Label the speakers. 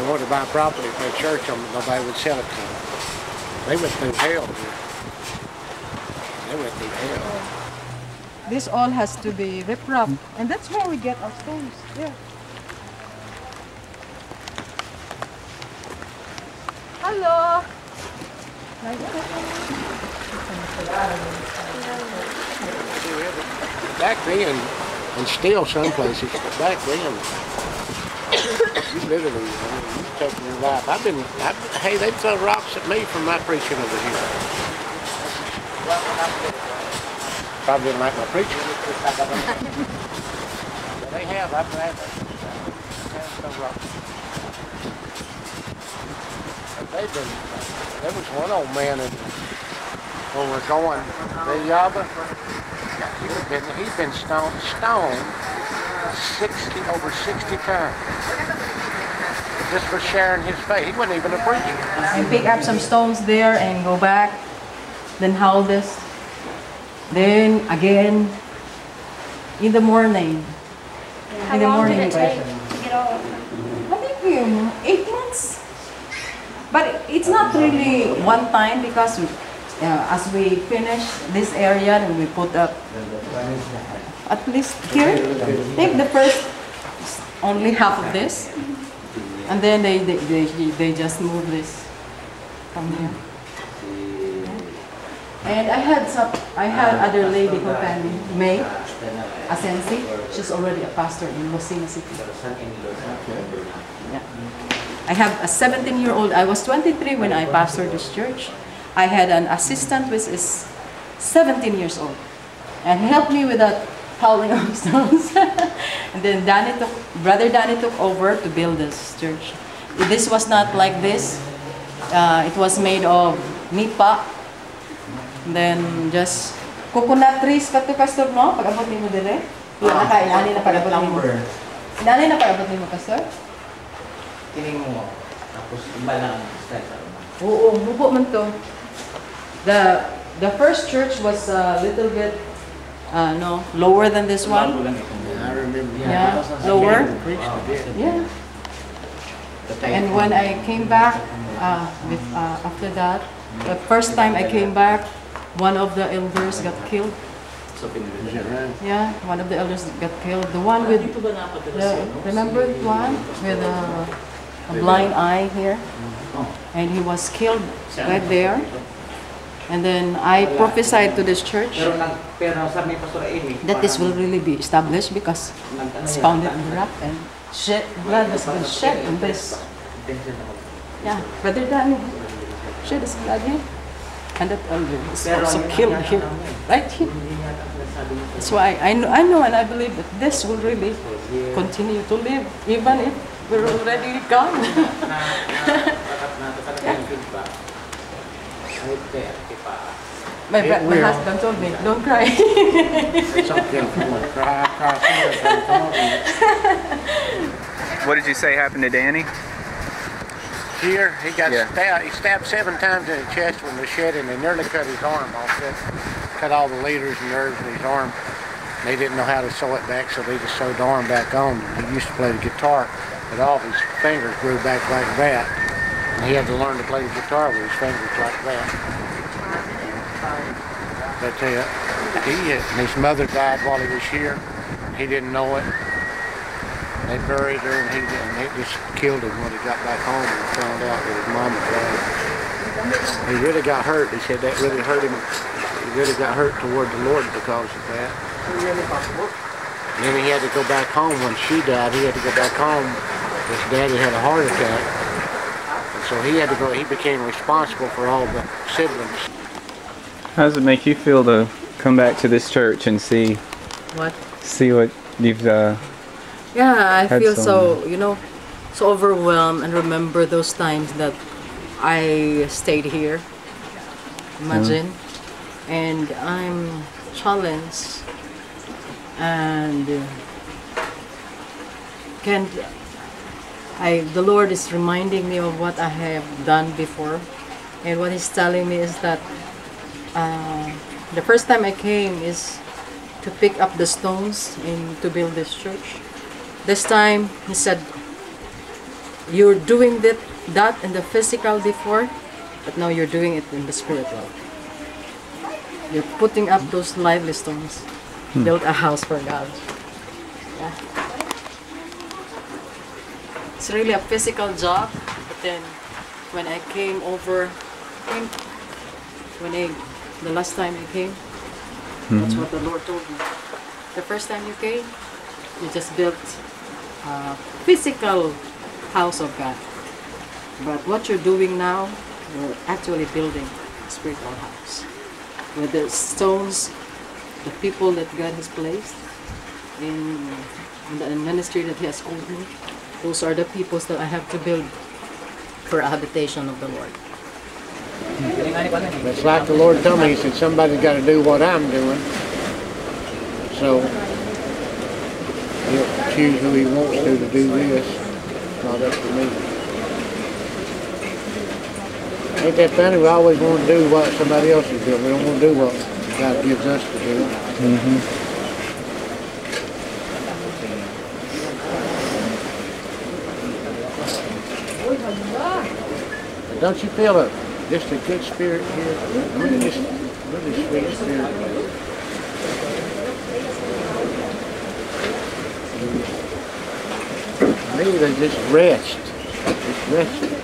Speaker 1: wanted to buy property for a church, nobody would sell it to them. They went through hell. They went through hell.
Speaker 2: This all has to be ripped up, and that's where we get our stones. Yeah. Hello.
Speaker 1: Back then, and still some places, but back then, you literally, you take your life. Hey, they throw rocks at me for my preaching over here. Probably didn't like my preaching. But they have, I've had throw rocks. But there was one old man when we're going, the Yaba, he's been stoned over 60 times. Just for sharing his faith. He wasn't even a preacher.
Speaker 2: And pick up some stones there and go back. Then hold this. Then again in the morning.
Speaker 3: How long did it take to get all of them?
Speaker 2: I think 8 months. But it's not really one time because as we finish this area and we put up at least here, take the first only half of this, and then they just move this from here. And I had other lady companion, May Asensi. She's already a pastor in Lucena City. Yeah. I have a 17-year-old. I was 23 when I pastored this church. I had an assistant which is 17 years old, and he helped me with that hauling of stones. And then Brother Danny took over to build this church. This was not like this. It was made of nipa. Then just coconut trees kato pastor mo pag-abot nimo dire. Inani na pag-abot nimo. Inani na pag-abot nimo pastor?
Speaker 4: Kining mo. Tapos iba lang style sa una.
Speaker 2: Oo, mubo man to. The first church was a little bit lower than this one.
Speaker 1: I remember.
Speaker 2: Yeah, lower. Yeah. And when I came back after that, the first time I came back, one of the elders got killed. Yeah, one of the elders got killed. The one with remember the one with a blind eye here, and he was killed right there. And then I prophesied to this church that this will really be established because it's founded in the rock and blood has been shed in this. Yeah, Brother Danny shed his blood here. And that elder is also killed here, right here. That's why I know and I believe that this will really continue to live even if we're already gone. My husband told me, don't cry.
Speaker 1: It's okay. Cry.
Speaker 5: What did you say happened to Danny?
Speaker 1: Here, he got stabbed. He stabbed 7 times in the chest with a machete, and they nearly cut his arm off. Cut all the leaders and nerves in his arm. They didn't know how to sew it back, so they just sewed the arm back on. He used to play the guitar, but all of his fingers grew back like that. And he had to learn to play the guitar with his fingers like that. But his mother died while he was here. He didn't know it. They buried her, and they just killed him when he got back home and found out that his mom had died. He really got hurt. He said that really hurt him. He really got hurt toward the Lord because of that. And then he had to go back home when she died. He had to go back home. His daddy had a heart attack. And so he had to go. He became responsible for all the siblings.
Speaker 5: How does it make you feel to come back to this church and see what you've
Speaker 2: Yeah, I feel so, so overwhelmed and remember those times that I stayed here. Imagine. And I'm challenged and the Lord is reminding me of what I have done before, and what He's telling me is that the first time I came is to pick up the stones and to build this church. This time He said, you're doing that in the physical before, but now you're doing it in the spiritual. You're putting up those lively stones. Build a house for God. Yeah. It's really a physical job, but then when I came over, the last time I came, that's what the Lord told me. The first time you came, you just built a physical house of God. But what you're doing now, you're actually building a spiritual house. With the stones, the people that God has placed in the ministry that He has called me, those are the peoples that I have to build for a habitation of the Lord.
Speaker 1: It's like the Lord told me, He said, somebody's got to do what I'm doing. So He'll choose who He wants to do this. It's not up to me. Ain't that funny? We always want to do what somebody else is doing. We don't want to do what God gives us to do. But don't you feel just a good spirit here? I mean, just really sweet spirit. Maybe they just rest. Just rest.